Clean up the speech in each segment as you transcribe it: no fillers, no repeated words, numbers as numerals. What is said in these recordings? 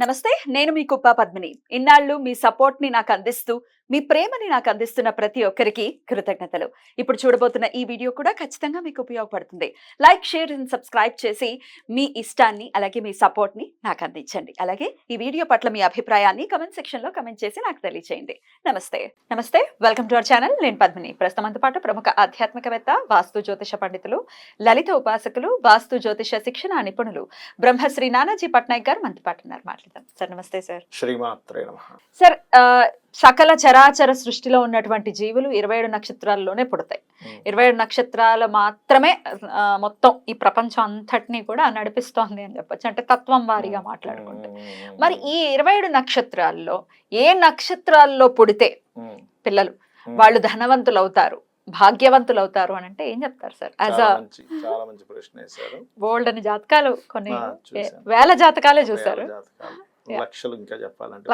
నమస్తే, నేను మీ కుప్ప పద్మిని. ఇన్నాళ్ళు మీ సపోర్ట్‌ని నాకందిస్తూ, మీ ప్రేమని నాకందిస్తున్న ప్రతి ఒక్కరికి కృతజ్ఞతలు. ఇప్పుడు చూడబోతున్న ఈ వీడియో కూడా ఖచ్చితంగా మీకు ఉపయోగపడుతుంది. లైక్, షేర్ అండ్ సబ్స్క్రైబ్ చేసి మీ ఇష్టాన్ని అలాగే మీ సపోర్ట్‌ని నాకందించండి. అలాగే ఈ వీడియో పట్ల మీ అభిప్రాయాన్ని కామెంట్ సెక్షన్‌లో కామెంట్ చేసి నాకు తెలియజేయండి. నమస్తే. నమస్తే. Welcome to our channel. నేను పద్మిని. ప్రస్తుతం మనతో పాటు ప్రముఖ ఆధ్యాత్మికవేత్త, వాస్తు జ్యోతిష పండితులు, లలిత ఉపాసకులు, వాస్తు జ్యోతిష శిక్షణ నిపుణులు బ్రహ్మశ్రీ నానాజీ పట్నాయక్ గారు మనతో పాటు ఉన్నారు. మాట్లాడదాం. సార్ నమస్తే సార్. శ్రీమాత్రే నమః. సార్, సకల చరాచర సృష్టిలో ఉన్నటువంటి జీవులు 27 నక్షత్రాల్లోనే పుడతాయి. 27 నక్షత్రాలు మాత్రమే మొత్తం ఈ ప్రపంచం అంతటినీ కూడా నడిపిస్తోంది అని చెప్పొచ్చు, అంటే తత్వం వారీగా మాట్లాడుకుంటే. మరి ఈ 27 నక్షత్రాల్లో ఏ నక్షత్రాల్లో పుడితే పిల్లలు వాళ్ళు ధనవంతులు అవుతారు, భాగ్యవంతులు అవుతారు అని అంటే ఏం చెప్తారు సార్? చాలా మంచి ప్రశ్న వేశారు. బోల్డ్ అని జాతకాలు, కొన్ని వేల జాతకాలే చూసారు, లక్షలు ఇంకా చెప్పాలంటే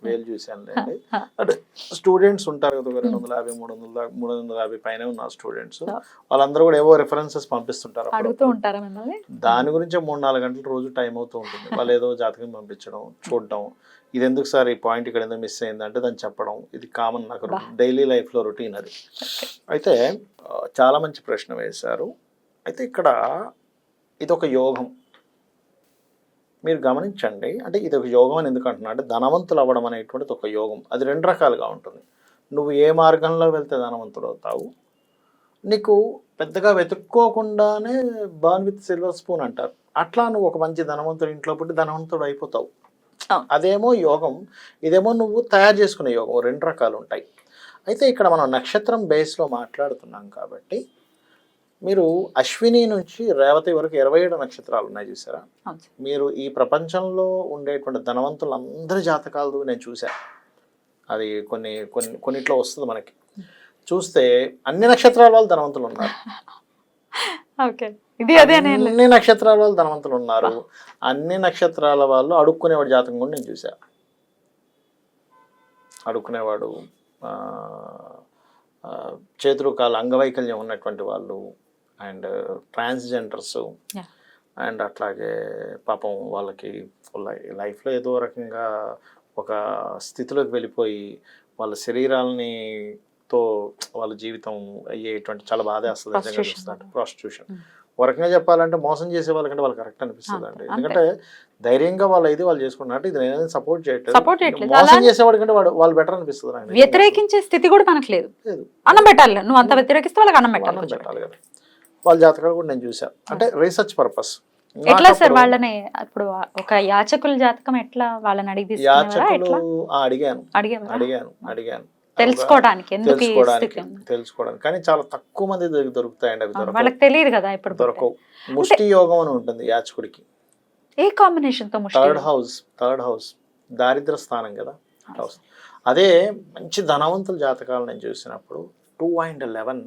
వేలు చూశాను. అంటే స్టూడెంట్స్ ఉంటారు కదా, 250, 350 పైన ఉన్న స్టూడెంట్స్, వాళ్ళందరూ కూడా ఏవో రెఫరెన్సెస్ పంపిస్తుంటారు, అడుగుతూ ఉంటారు. దాని గురించి 3-4 గంటలు రోజు టైం అవుతూ ఉంటుంది. వాళ్ళు ఏదో జాతకం పంపించడం, చూడడం, ఇది ఎందుకు సార్ ఈ పాయింట్ ఇక్కడ ఎందుకు మిస్ అయిందంటే దాన్ని చెప్పడం, ఇది కామన్ నాకు డైలీ లైఫ్లో రొటీన్ అది. అయితే చాలా మంచి ప్రశ్న వేశారు. అయితే ఇక్కడ ఇది ఒక యోగం, మీరు గమనించండి. అంటే ఇది ఒక యోగం అని ఎందుకు అంటున్నా అంటే, ధనవంతులు అవ్వడం అనేటువంటిది ఒక యోగం. అది 2 రకాలుగా ఉంటుంది. నువ్వు ఏ మార్గంలో వెళ్తే ధనవంతుడు అవుతావు, నీకు పెద్దగా వెతుక్కోకుండానే బర్న్ విత్ సిల్వర్ స్పూన్ అంటారు, అట్లా నువ్వు ఒక మంచి ధనవంతుడు ఇంట్లో పుట్టి ధనవంతుడు అయిపోతావు. అదేమో యోగం, ఇదేమో నువ్వు తయారు చేసుకునే యోగం. 2 రకాలు ఉంటాయి. అయితే ఇక్కడ మనం నక్షత్రం బేస్లో మాట్లాడుతున్నాం కాబట్టి, మీరు అశ్విని నుంచి రేవతి వరకు 27 నక్షత్రాలు ఉన్నాయి చూసారా. మీరు ఈ ప్రపంచంలో ఉండేటువంటి ధనవంతులందరి జాతకాలు నేను చూశాను. అది కొన్నిట్లో వస్తుంది మనకి. చూస్తే అన్ని నక్షత్రాల వాళ్ళు ధనవంతులు ఉన్నారు, అన్ని నక్షత్రాల వాళ్ళు ధనవంతులు ఉన్నారు, అన్ని నక్షత్రాల వాళ్ళు అడుక్కునేవాడు జాతకం కూడా నేను చూసా. అడుక్కునేవాడు, చేతురుకాలు అంగవైకల్యం ఉన్నటువంటి వాళ్ళు, అండ్ ట్రాన్స్జెండర్స్, అండ్ అట్లాగే పాపం వాళ్ళకి లైఫ్లో ఏదో రకంగా ఒక స్థితిలోకి వెళ్ళిపోయి వాళ్ళ శరీరాలని తో వాళ్ళ జీవితం అయ్యేటువంటి చాలా బాధ వస్తుంది. నిజంగా చూస్తాడు ప్రాస్టిట్యూషన్. ఒక రకంగా చెప్పాలంటే మోసం చేసే వాళ్ళకంటే వాళ్ళు కరెక్ట్ అనిపిస్తుంది అండి. ఎందుకంటే ధైర్యంగా వాళ్ళు వాళ్ళు చేసుకున్నట్టు ఇది నేను సపోర్ట్ చేయట్లేదు, మోసం చేసేవాడి కంటే వాళ్ళు బెటర్ అనిపిస్తుంది నాకు. వ్యతిరేకించే స్థితి కూడా మనకు లేదు, అన్నం పెట్టాలి. నువ్వు అంత వ్యతిరేకిస్తే వాళ్ళకి అన్నం పెట్టాలి కదా. వాళ్ళ జాతకాలు కూడా నేను చూసాను, అంటే రీసెర్చ్ పర్పస్. ఎట్లా సార్ వాళ్ళని ఇప్పుడు ఒక యాచకుల జాతకం ఎట్లా వాళ్ళని అడిగి అడిగాను తెలుసుకోవడానికి, కానీ చాలా తక్కువ మంది దొరుకుతాయండి. అవి వాళ్ళకి తెలియదు కదా, ఇప్పుడు దొరకవు. ముష్టి యోగం అని ఉంటుంది యాచకుడికి. ఏ కాంబినేషన్ తో? థర్డ్ హౌస్ దారిద్ర స్థానం కదా హౌస్. అదే మంచి ధనవంతుల జాతకాలు నేను చూసినప్పుడు 2 and 11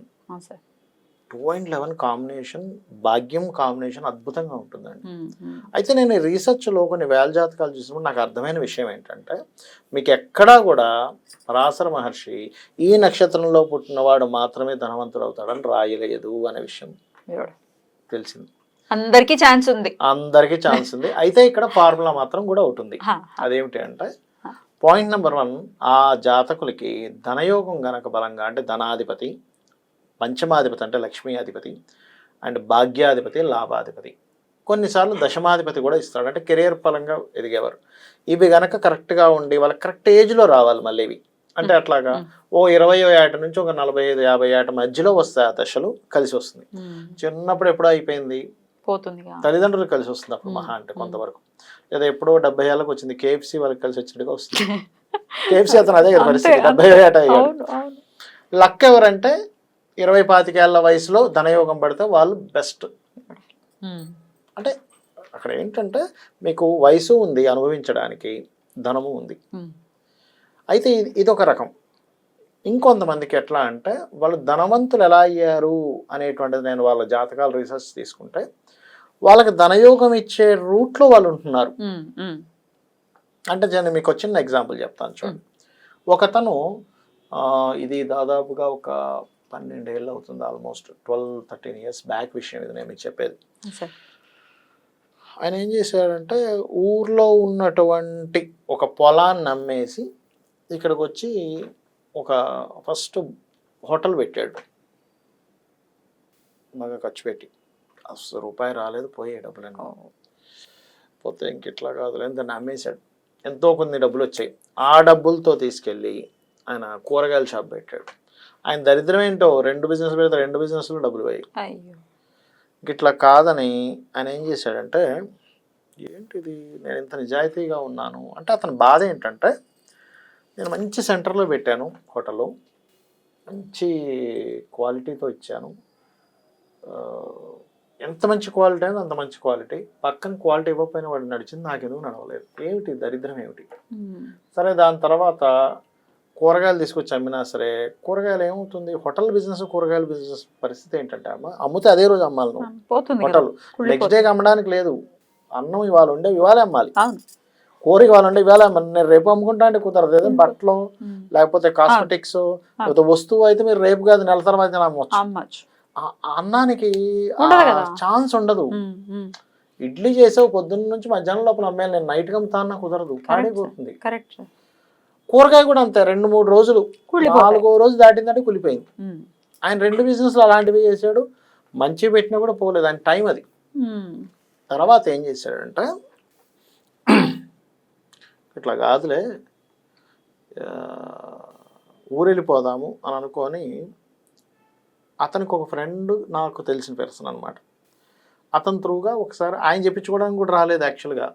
కాంబినేషన్, భాగ్యం కాంబినేషన్ అద్భుతంగా ఉంటుందండి. అయితే నేను రీసెర్చ్లో కొన్ని వేల జాతకాలు చూసినప్పుడు నాకు అర్థమైన విషయం ఏంటంటే, మీకు ఎక్కడా కూడా పరాశర మహర్షి ఈ నక్షత్రంలో పుట్టినవాడు మాత్రమే ధనవంతుడు అవుతాడని రాయలేదు అనే విషయం తెలిసింది. అందరికీ ఛాన్స్ ఉంది. అయితే ఇక్కడ ఫార్ములా మాత్రం కూడా ఉంటుంది. అదేమిటి అంటే, పాయింట్ నెంబర్ 1, ఆ జాతకులకి ధనయోగం గనక బలంగా, అంటే ధనాధిపతి, పంచమాధిపతి అంటే లక్ష్మీ అధిపతి, అండ్ భాగ్యాధిపతి, లాభాధిపతి, కొన్నిసార్లు దశమాధిపతి కూడా ఇస్తాడు, అంటే కెరియర్ పరంగా ఎదిగేవారు. ఇవి గనక కరెక్ట్గా ఉండి వాళ్ళకి కరెక్ట్ ఏజ్లో రావాలి. మళ్ళీ ఇవి అంటే అట్లాగా ఓ 20వ ఏట నుంచి ఒక 45-50 ఏట మధ్యలో వస్తాయి ఆ దశలు, కలిసి వస్తుంది. చిన్నప్పుడు ఎప్పుడో అయిపోయింది, తల్లిదండ్రులు కలిసి వస్తుంది అప్పుడు మహా అంటే కొంతవరకు, లేదా ఎప్పుడో 70 ఏళ్ళకి వచ్చింది, KFC వాళ్ళకి కలిసి వచ్చినట్టుగా వస్తుంది. KFC అతను అదే కదా పరిస్థితి, 70వ ఏట అయ్యాడు. లక్ ఎవరంటే 20-25 ఏళ్ల వయసులో ధనయోగం పడితే వాళ్ళు బెస్ట్. అంటే అక్కడ ఏంటంటే మీకు వయసు ఉంది అనుభవించడానికి, ధనము ఉంది. అయితే ఇది ఒక రకం. ఇంకొంతమందికి ఎట్లా అంటే, వాళ్ళు ధనవంతులు ఎలా అయ్యారు అనేటువంటిది నేను వాళ్ళ జాతకాల రీసెర్చ్ తీసుకుంటే, వాళ్ళకి ధనయోగం ఇచ్చే రూట్లో వాళ్ళు ఉంటున్నారు. అంటే నేను మీకు చిన్న ఎగ్జాంపుల్ చెప్తాను చూడండి. ఒకతను ఇది దాదాపుగా ఒక 12 ఏళ్ళు అవుతుంది, ఆల్మోస్ట్ 12-13 years బ్యాక్ విషయం ఇది నేను మీకు చెప్పేది. ఆయన ఏం చేశాడంటే ఊర్లో ఉన్నటువంటి ఒక పొలాన్ని అమ్మేసి ఇక్కడికి వచ్చి ఒక ఫస్ట్ హోటల్ పెట్టాడు. బాగా ఖర్చు పెట్టి అసలు రూపాయి రాలేదు, పోయే డబ్బులను పోతే ఇంక ఇట్లా కాదు దాన్ని అమ్మేశాడు. ఎంతో కొన్ని డబ్బులు వచ్చాయి. ఆ డబ్బులతో తీసుకెళ్ళి ఆయన కూరగాయల షాప్ పెట్టాడు. ఆయన దరిద్రం ఏంటో 2 బిజినెస్ పెడితే 2 బిజినెస్లో డబ్బులు పోయాయి. ఇట్లా కాదని ఆయన ఏం చేశాడంటే ఏంటిది నేను ఇంత నిజాయితీగా ఉన్నాను అంటే అతని బాధ ఏంటంటే నేను మంచి సెంటర్లో పెట్టాను హోటల్, మంచి క్వాలిటీతో ఇచ్చాను, ఎంత మంచి క్వాలిటీ అయినా అంత మంచి క్వాలిటీ, పక్కన క్వాలిటీ ఇవ్వకపోయినా వాడు నడిచింది, నాకెందుకు నడవలేదు, ఏమిటి దరిద్రం ఏమిటి. సరే దాని తర్వాత కూరగాయలు తీసుకొచ్చి అమ్మినా సరే కూరగాయలు ఏమవుతుంది, హోటల్ బిజినెస్ కూరగాయల బిజినెస్ పరిస్థితి ఏంటంటే అమ్మితే అదే రోజు అమ్మాలి నువ్వు. హోటల్ నెక్స్ట్ డేకి అమ్మడానికి లేదు. అన్నం ఇవాళ ఉండే ఇవాళే అమ్మాలి, కూర ఇవాళ ఉండే ఇవాళ నేను రేపు అమ్ముకుంటా అంటే కుదరదు. ఏదైనా బట్టలు లేకపోతే కాస్మెటిక్స్ లేకపోతే వస్తువు అయితే మీరు రేపు కాదు నెల తర్వాత అమ్మవచ్చు. అన్నానికి ఛాన్స్ ఉండదు. ఇడ్లీ చేసావు పొద్దున్న నుంచి మధ్యాహ్నం లోపల అమ్మాయి, నేను నైట్ అమ్ముతా అన్నా కుదరదు, పాడైపోతుంది. కూరగాయ కూడా అంతే, 2-3 రోజులు 4వ రోజు దాటిందంటే కులిపోయింది. ఆయన 2 బిజినెస్లు అలాంటివి చేశాడు, మంచి పెట్టినా కూడా పోలేదు, ఆయన టైం అది. తర్వాత ఏం చేశాడంటే ఇట్లా కాదులే ఊరెళ్ళిపోదాము అని అనుకొని అతనికి ఒక ఫ్రెండ్ నాకు తెలిసిన పర్సన్ అనమాట, అతని త్రూగా ఒకసారి ఆయన చెప్పించుకోవడానికి కూడా రాలేదు యాక్చువల్గా.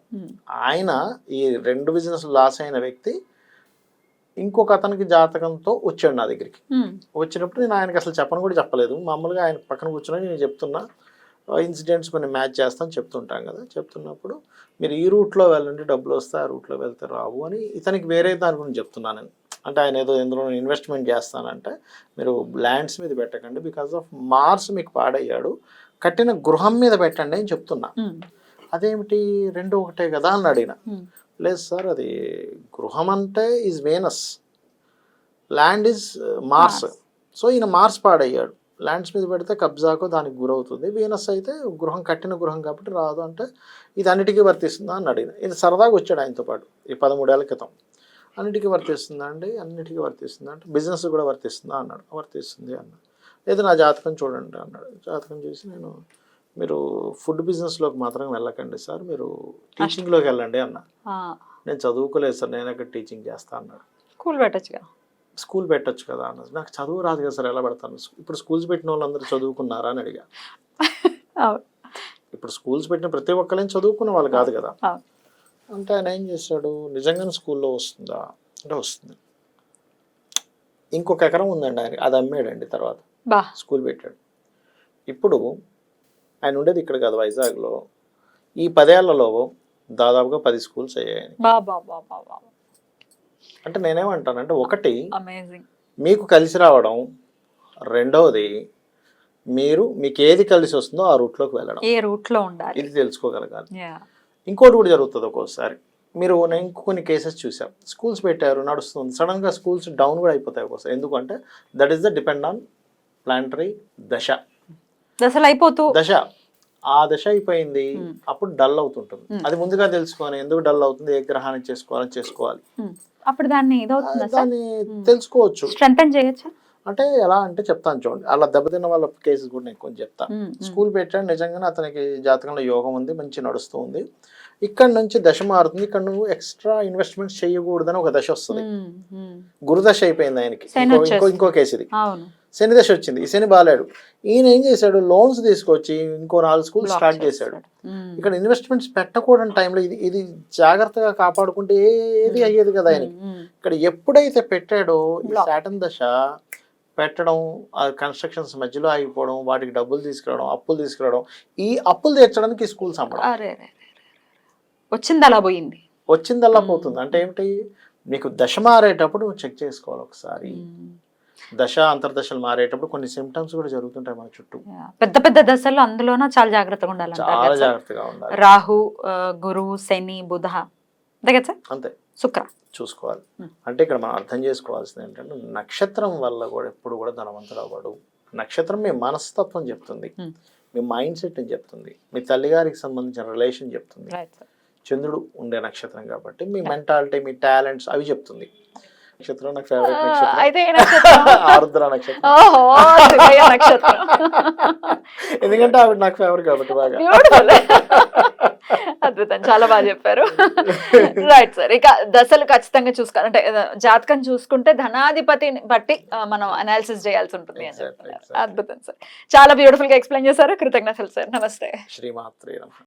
ఆయన ఈ 2 బిజినెస్ లాస్ అయిన వ్యక్తి ఇంకొక అతనికి జాతకంతో వచ్చాడు నా దగ్గరికి. వచ్చినప్పుడు నేను ఆయనకి అసలు చెప్పను కూడా చెప్పలేదు, మామూలుగా ఆయన పక్కన కూర్చుని నేను చెప్తున్నా ఇన్సిడెంట్స్ కొన్ని మ్యాచ్ చేస్తాను చెప్తుంటాం కదా. చెప్తున్నప్పుడు మీరు ఈ రూట్లో వెళ్ళండి డబ్బులు వస్తాయి, ఆ రూట్లో వెళ్తే రావు అని ఇతనికి వేరే దాని గురించి చెప్తున్నాను నేను. అంటే ఆయన ఏదో ఎందులో ఇన్వెస్ట్మెంట్ చేస్తానంటే మీరు ల్యాండ్స్ మీద పెట్టకండి, బికాస్ ఆఫ్ మార్స్ మీకు పాడయ్యాడు, కట్టిన గృహం మీద పెట్టండి అని చెప్తున్నా. అదేమిటి 2 ఒకటే కదా అని అడిగిన. లేదు సార్, అది గృహం అంటే is Venus, land is Mars. So ఈయన మార్స్ పాడయ్యాడు, ల్యాండ్స్ మీద పెడితే కబ్జాకో దానికి గురవుతుంది, వీనస్ అయితే గృహం కట్టిన గృహం కాబట్టి రాదు అంటే ఇది అన్నిటికీ వర్తిస్తుందా అని అడిగిన. ఇది సరదాగా వచ్చాడు ఆయనతో పాటు ఈ 13 ఏళ్ల క్రితం. అన్నిటికీ వర్తిస్తుందా అండి, అన్నిటికీ వర్తిస్తుందా అంటే బిజినెస్ కూడా వర్తిస్తుందా అన్నాడు. వర్తిస్తుంది అన్నాడు. లేదు నా జాతకం చూడండి అన్నాడు. జాతకం చూసి నేను మీరు ఫుడ్ బిజినెస్లోకి మాత్రం వెళ్ళకండి సార్, మీరు టీచింగ్లోకి వెళ్ళండి అన్నా. నేను చదువుకోలేదు సార్, నేను అక్కడ టీచింగ్ చేస్తా అన్నాడు. స్కూల్ పెట్టచ్చు కదా అన్నది. నాకు చదువు రాదు కదా సార్, ఎలా పెడతాను. ఇప్పుడు స్కూల్స్ పెట్టిన వాళ్ళందరూ చదువుకున్నారా అని అడిగా. ఇప్పుడు స్కూల్స్ పెట్టిన ప్రతి ఒక్కరిని చదువుకున్న వాళ్ళు కాదు కదా. అంటే ఆయన ఏం చేశాడు, నిజంగానే స్కూల్లో వస్తుందా అంటే వస్తుంది. ఇంకొక ఎకరం ఉందండి ఆయన, అది అమ్మాడండి. తర్వాత స్కూల్ పెట్టాడు. ఇప్పుడు ఆయన ఉండేది ఇక్కడ కాదు వైజాగ్లో. ఈ 10 ఏళ్లలో దాదాపుగా 10 స్కూల్స్ అయ్యాయి. అంటే నేనేమంటానంటే ఒకటి మీకు కలిసి రావడం, రెండవది మీకు ఏది కలిసి వస్తుందో ఆ రూట్లోకి వెళ్ళడం, ఏ రూట్లో ఉండాలి ఇది తెలుసుకోగలగాలి. ఇంకోటి కూడా జరుగుతుంది ఒక్కోసారి. నేను కొన్ని కేసెస్ చూసాం, స్కూల్స్ పెట్టారు నడుస్తుంది, సడన్గా స్కూల్స్ డౌన్ కూడా అయిపోతాయి ఒక్కోసారి. ఎందుకంటే that is the depend on planetary దశలు అయిపోతూ ఆ దశ అయిపోయింది, అప్పుడు డల్ అవుతుంటుంది. అది ముందుగా తెలుసుకొని ఎందుకు డల్ అవుతుంది, ఏ గ్రహాన్ని చేసుకోవాలి అప్పుడు దాన్ని తెలుసుకోవచ్చు, స్ట్రెంథెన్ చేయొచ్చు. అంటే ఎలా అంటే చెప్తాను చూడండి, అలా దెబ్బతిన్న వాళ్ళ కేసెస్ కూడా నేను కొంచెం చెప్తాను. స్కూల్ పెట్టాను, నిజంగానే అతనికి జాతకంలో యోగం ఉంది, మంచి నడుస్తూ ఉంది. ఇక్కడ నుంచి దశ మారుతుంది, ఇక్కడ నువ్వు ఎక్స్ట్రా ఇన్వెస్ట్మెంట్స్ చేయకూడదని ఒక దశ వస్తుంది. గురుదశ అయిపోయింది ఆయనకి. ఇంకో కేసు ఇది, శని దశ వచ్చింది. ఈ శని బాలేడు. ఈయన ఏం చేశాడు, లోన్స్ తీసుకొచ్చి ఇంకో 4 స్కూల్ స్టార్ట్ చేశాడు. ఇక్కడ ఇన్వెస్ట్మెంట్స్ పెట్టకూడని టైంలో ఇది జాగ్రత్తగా కాపాడుకుంటే ఏది అయ్యేది కదా ఆయనకి. ఇక్కడ ఎప్పుడైతే పెట్టాడో ఈ శాటన్ దశ పెట్టడం, ఆ కన్స్ట్రక్షన్స్ మధ్యలో ఆగిపోవడం, వాటికి డబ్బులు తీసుకురావడం, అప్పులు తీసుకురావడం, ఈ అప్పులు తీర్చడానికి స్కూల్స్ అమ్మడం. వచ్చిందల్లా పోతుంది. అంటే ఏమిటి, నీకు దశ మారేటప్పుడు నువ్వు చెక్ చేసుకోవాలి ఒకసారి. దశ అంతర్దశలు మారేటప్పుడు కొన్ని సిమ్టమ్స్ కూడా జరుగుతుంటాయి మన చుట్టూ. పెద్ద పెద్ద దశలు అందులోన చాలా జాగ్రత్తగా ఉండాలి. చాలా జాగ్రత్తగా ఉండాలి. రాహు, గురువు, శని, బుధ, అంతే శుక్ర చూసుకోవాలి. అంటే ఇక్కడ మనం అర్థం చేసుకోవాల్సింది ఏంటంటే నక్షత్రం వల్ల కూడా ఎప్పుడు కూడా ధనవంతుడు అవ్వడు. నక్షత్రం మీ మనస్తత్వం చెప్తుంది, మీ మైండ్ సెట్ అని చెప్తుంది, మీ తల్లిగారికి సంబంధించిన రిలేషన్ చెప్తుంది, రైట్ సార్. చంద్రుడు ఉండే నక్షత్రం కాబట్టి మీ మెంటాలిటీ, మీ టాలెంట్స్ అవి చెప్తుంది. నక్షత్రం నాకు ఫేవరెట్ నక్షత్రం అయితే ఏ నక్షత్రం? ఆరుద్ర నక్షత్రం. ఓహో, శివయ్య నక్షత్రం. ఎందుకంటే ఆవిడ నాకు ఫేవరెట్ కాబట్టి బాగా. Beautiful. అద్భుతం, చాలా బాగా చెప్పారు. Right sir. ఇక దశలు ఖచ్చితంగా చూసుకోవాలి అంటే జాతకం చూసుకుంటే ధనాధిపతిని బట్టి మనం అనాలిసిస్ చేయాల్సి ఉంటుంది అని చెప్తున్నారు. అద్భుతం సార్, చాలా బ్యూటిఫుల్ గా ఎక్స్ప్లెయిన్ చేశారు. కృతజ్ఞతలు సార్. నమస్తే. శ్రీమాత్రే నమః.